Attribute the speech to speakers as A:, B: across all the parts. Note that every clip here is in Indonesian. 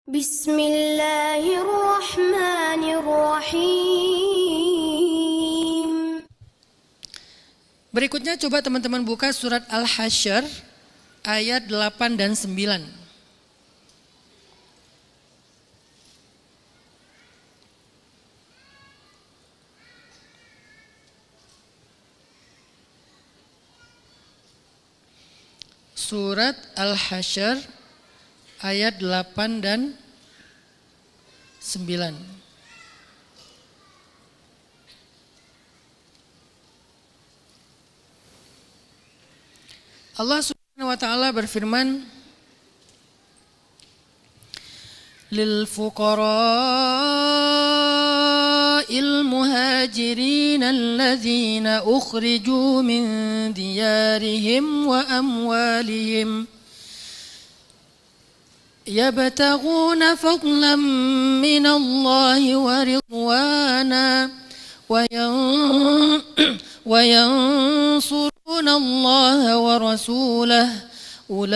A: Bismillahirrahmanirrahim.
B: Berikutnya coba teman-teman buka surat Al-Hasyr ayat 8 dan 9. Surat Al-Hasyr ayat 8 dan 9. Allah Subhanahu wa taala berfirman, lil fuqara'il muhajirin alladzina ukhriju min diyarihim wa amwalihim yabtaghuna fadlan minallahi wa ridwana wa yansuruna Allah wa rasulahu ulaika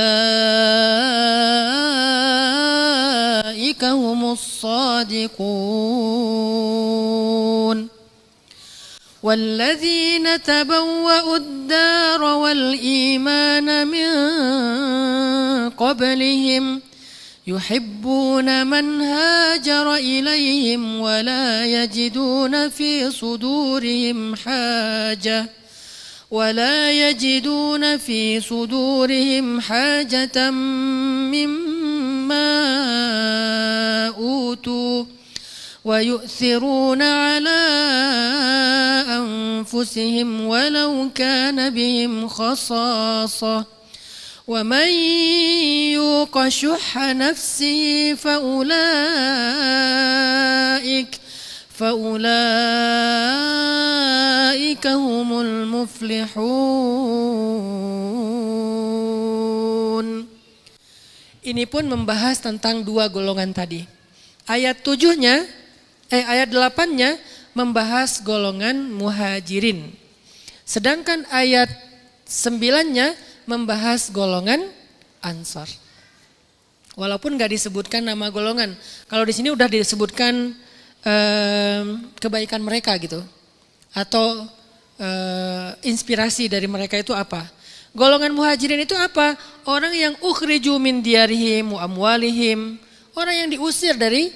B: humus sadiqun. والذين تبوأوا الدار والإيمان من قبلهم يحبون من هاجر إليهم ولا يجدون في صدورهم حاجة مما أوتوا ويؤثرون على أنفسهم ولو كان بهم خصاصة ومن يوق شح نفسه فأولئك هم المفلحون. Ini pun membahas tentang dua golongan tadi. Ayat 8-nya membahas golongan muhajirin. Sedangkan ayat 9-nya membahas golongan ansar. Walaupun gak disebutkan nama golongan. Kalau di sini udah disebutkan kebaikan mereka gitu. Atau inspirasi dari mereka itu apa? Golongan muhajirin itu apa? Orang yang ukhriju min diyarihim wa amwalihim. Orang yang diusir dari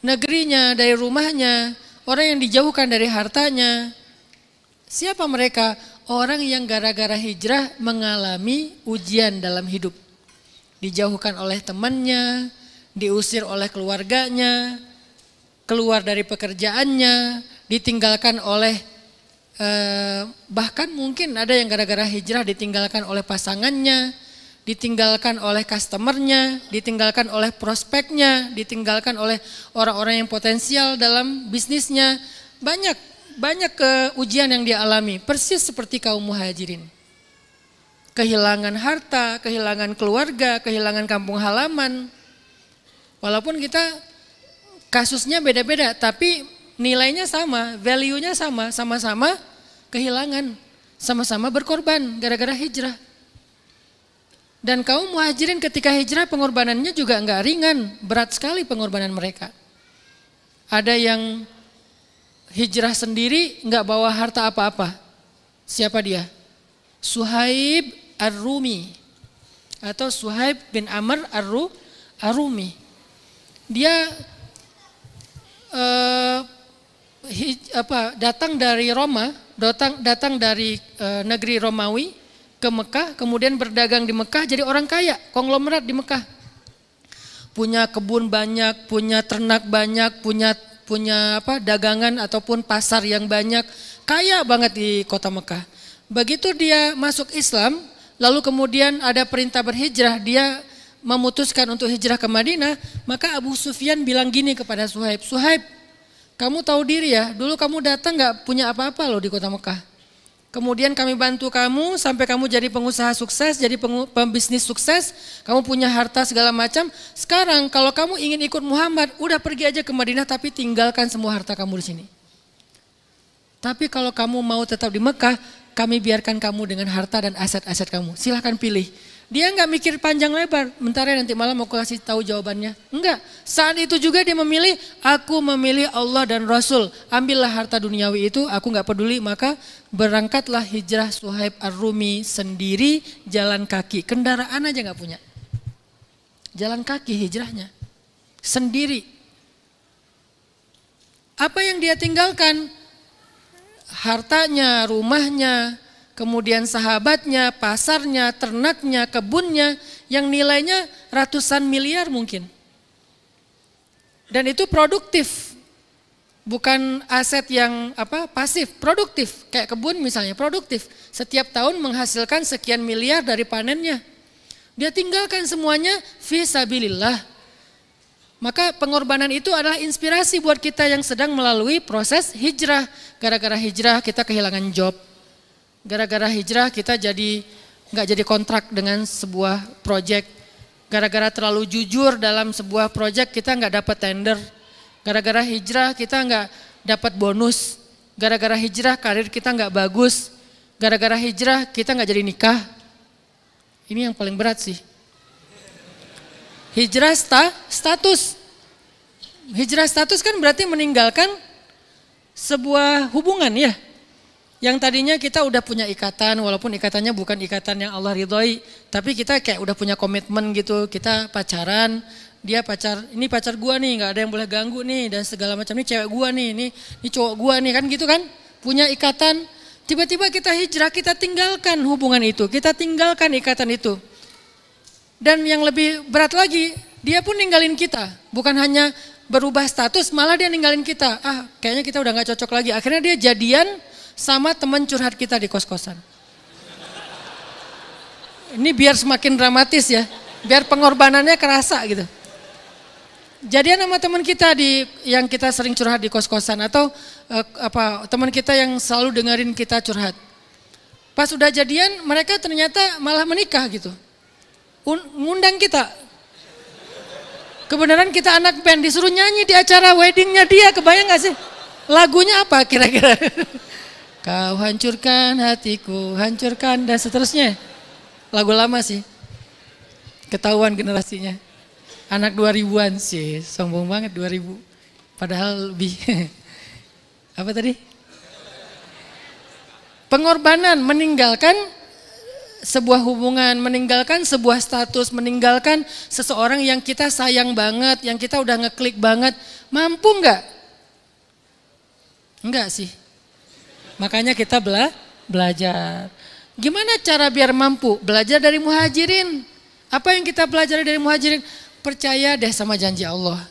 B: negerinya, dari rumahnya. Orang yang dijauhkan dari hartanya. Siapa mereka? Orang yang gara-gara hijrah mengalami ujian dalam hidup. Dijauhkan oleh temannya, diusir oleh keluarganya, keluar dari pekerjaannya, ditinggalkan oleh, bahkan mungkin ada yang gara-gara hijrah ditinggalkan oleh pasangannya, ditinggalkan oleh customernya, ditinggalkan oleh prospeknya, ditinggalkan oleh orang-orang yang potensial dalam bisnisnya. Banyak ujian yang dia alami, persis seperti kaum muhajirin. Kehilangan harta, kehilangan keluarga, kehilangan kampung halaman. Walaupun kita kasusnya beda-beda, tapi nilainya sama, value-nya sama, sama-sama kehilangan, sama-sama berkorban gara-gara hijrah. Dan kaum muhajirin ketika hijrah pengorbanannya juga enggak ringan, berat sekali pengorbanan mereka. Ada yang hijrah sendiri enggak bawa harta apa-apa. Siapa dia? Suhaib Ar-Rumi atau Suhaib bin Amr Ar-Rumi. Dia datang dari Roma, datang dari negeri Romawi ke Mekah, kemudian berdagang di Mekah, jadi orang kaya, konglomerat di Mekah. Punya kebun banyak, punya ternak banyak, punya dagangan ataupun pasar yang banyak, kaya banget di kota Mekah. Begitu dia masuk Islam, lalu kemudian ada perintah berhijrah, dia memutuskan untuk hijrah ke Madinah, maka Abu Sufyan bilang gini kepada Suhaib, Suhaib, kamu tahu diri ya, dulu kamu datang gak punya apa-apa loh di kota Mekah. Kemudian kami bantu kamu sampai kamu jadi pengusaha sukses, jadi pembisnis sukses, kamu punya harta segala macam. Sekarang kalau kamu ingin ikut Muhammad, udah pergi aja ke Madinah tapi tinggalkan semua harta kamu di sini. Tapi kalau kamu mau tetap di Mekah, kami biarkan kamu dengan harta dan aset-aset kamu. Silahkan pilih. Dia nggak mikir panjang lebar, bentar ya nanti malam mau kasih tahu jawabannya. Enggak, saat itu juga dia memilih, aku memilih Allah dan Rasul. Ambillah harta duniawi itu, aku nggak peduli, maka berangkatlah hijrah Suhaib Ar-Rumi sendiri, jalan kaki. Kendaraan aja nggak punya. Jalan kaki hijrahnya, sendiri. Apa yang dia tinggalkan? Hartanya, rumahnya, kemudian sahabatnya, pasarnya, ternaknya, kebunnya yang nilainya ratusan miliar mungkin. Dan itu produktif. Bukan aset yang pasif, produktif. Kayak kebun misalnya, produktif. Setiap tahun menghasilkan sekian miliar dari panennya. Dia tinggalkan semuanya fi sabilillah. Maka pengorbanan itu adalah inspirasi buat kita yang sedang melalui proses hijrah. Gara-gara hijrah kita kehilangan job. Gara-gara hijrah kita nggak jadi kontrak dengan sebuah proyek. Gara-gara terlalu jujur dalam sebuah proyek kita nggak dapat tender. Gara-gara hijrah kita nggak dapat bonus. Gara-gara hijrah karir kita nggak bagus. Gara-gara hijrah kita nggak jadi nikah. Ini yang paling berat sih. Hijrah status. Hijrah status kan berarti meninggalkan sebuah hubungan ya. Yang tadinya kita udah punya ikatan, walaupun ikatannya bukan ikatan yang Allah ridhoi, tapi kita kayak udah punya komitmen gitu, kita pacaran, dia pacar, ini pacar gua nih, nggak ada yang boleh ganggu nih, dan segala macam, ini cewek gua nih, ini cowok gua nih, kan gitu kan, punya ikatan, tiba-tiba kita hijrah, kita tinggalkan hubungan itu, kita tinggalkan ikatan itu. Dan yang lebih berat lagi, dia pun ninggalin kita, bukan hanya berubah status, malah dia ninggalin kita, kayaknya kita udah nggak cocok lagi, akhirnya dia jadian sama teman curhat kita di kos-kosan. Ini biar semakin dramatis ya, biar pengorbanannya kerasa gitu. Jadian sama teman kita yang kita sering curhat di kos-kosan atau teman kita yang selalu dengerin kita curhat. Pas udah jadian mereka ternyata malah menikah gitu. Ngundang kita. Kebenaran kita anak band disuruh nyanyi di acara weddingnya dia, kebayang gak sih? Lagunya apa kira-kira? Kau hancurkan hatiku, hancurkan dan seterusnya. Lagu lama sih. Ketahuan generasinya. Anak 2000-an sih, sombong banget 2000. Padahal lebih. Apa tadi? Pengorbanan, meninggalkan sebuah hubungan, meninggalkan sebuah status, meninggalkan seseorang yang kita sayang banget, yang kita udah ngeklik banget. Mampu nggak? Enggak sih. Makanya kita belajar. Gimana cara biar mampu? Belajar dari muhajirin. Apa yang kita pelajari dari muhajirin? Percaya deh sama janji Allah.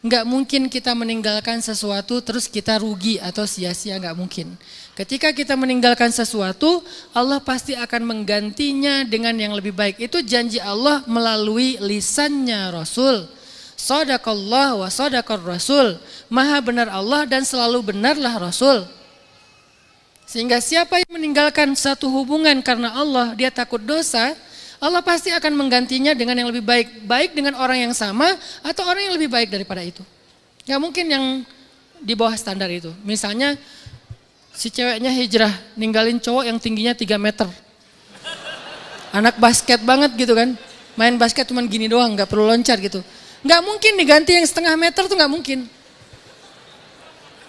B: Enggak mungkin kita meninggalkan sesuatu terus kita rugi atau sia-sia, enggak mungkin. Ketika kita meninggalkan sesuatu, Allah pasti akan menggantinya dengan yang lebih baik. Itu janji Allah melalui lisannya Rasul. Shadaqallah wa shadaqar Rasul. Maha benar Allah dan selalu benarlah Rasul. Sehingga siapa yang meninggalkan satu hubungan karena Allah, dia takut dosa, Allah pasti akan menggantinya dengan yang lebih baik. Baik dengan orang yang sama atau orang yang lebih baik daripada itu. Gak mungkin yang di bawah standar itu. Misalnya si ceweknya hijrah, ninggalin cowok yang tingginya 3 meter. Anak basket banget gitu kan. Main basket cuma gini doang, gak perlu loncat gitu. Gak mungkin diganti yang 0,5 meter tuh gak mungkin.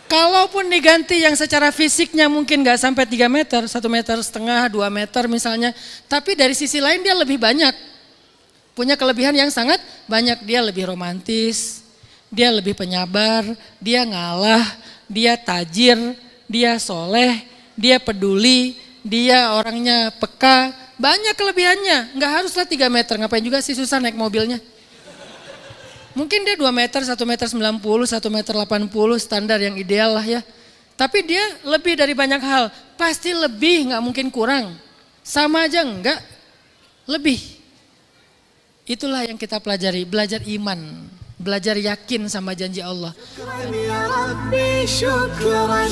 B: Kalaupun diganti yang secara fisiknya mungkin gak sampai 3 meter, 1,5 meter, 2 meter misalnya. Tapi dari sisi lain dia lebih banyak. Punya kelebihan yang sangat banyak. Dia lebih romantis, dia lebih penyabar, dia ngalah, dia tajir, dia soleh, dia peduli, dia orangnya peka. Banyak kelebihannya, gak haruslah 3 meter, ngapain juga sih susah naik mobilnya. Mungkin dia 2 meter, 1,90 meter, 1,80 meter standar yang ideal lah ya. Tapi dia lebih dari banyak hal. Pasti lebih, gak mungkin kurang. Sama aja enggak, lebih. Itulah yang kita pelajari, belajar iman. Belajar yakin sama janji Allah. Syukran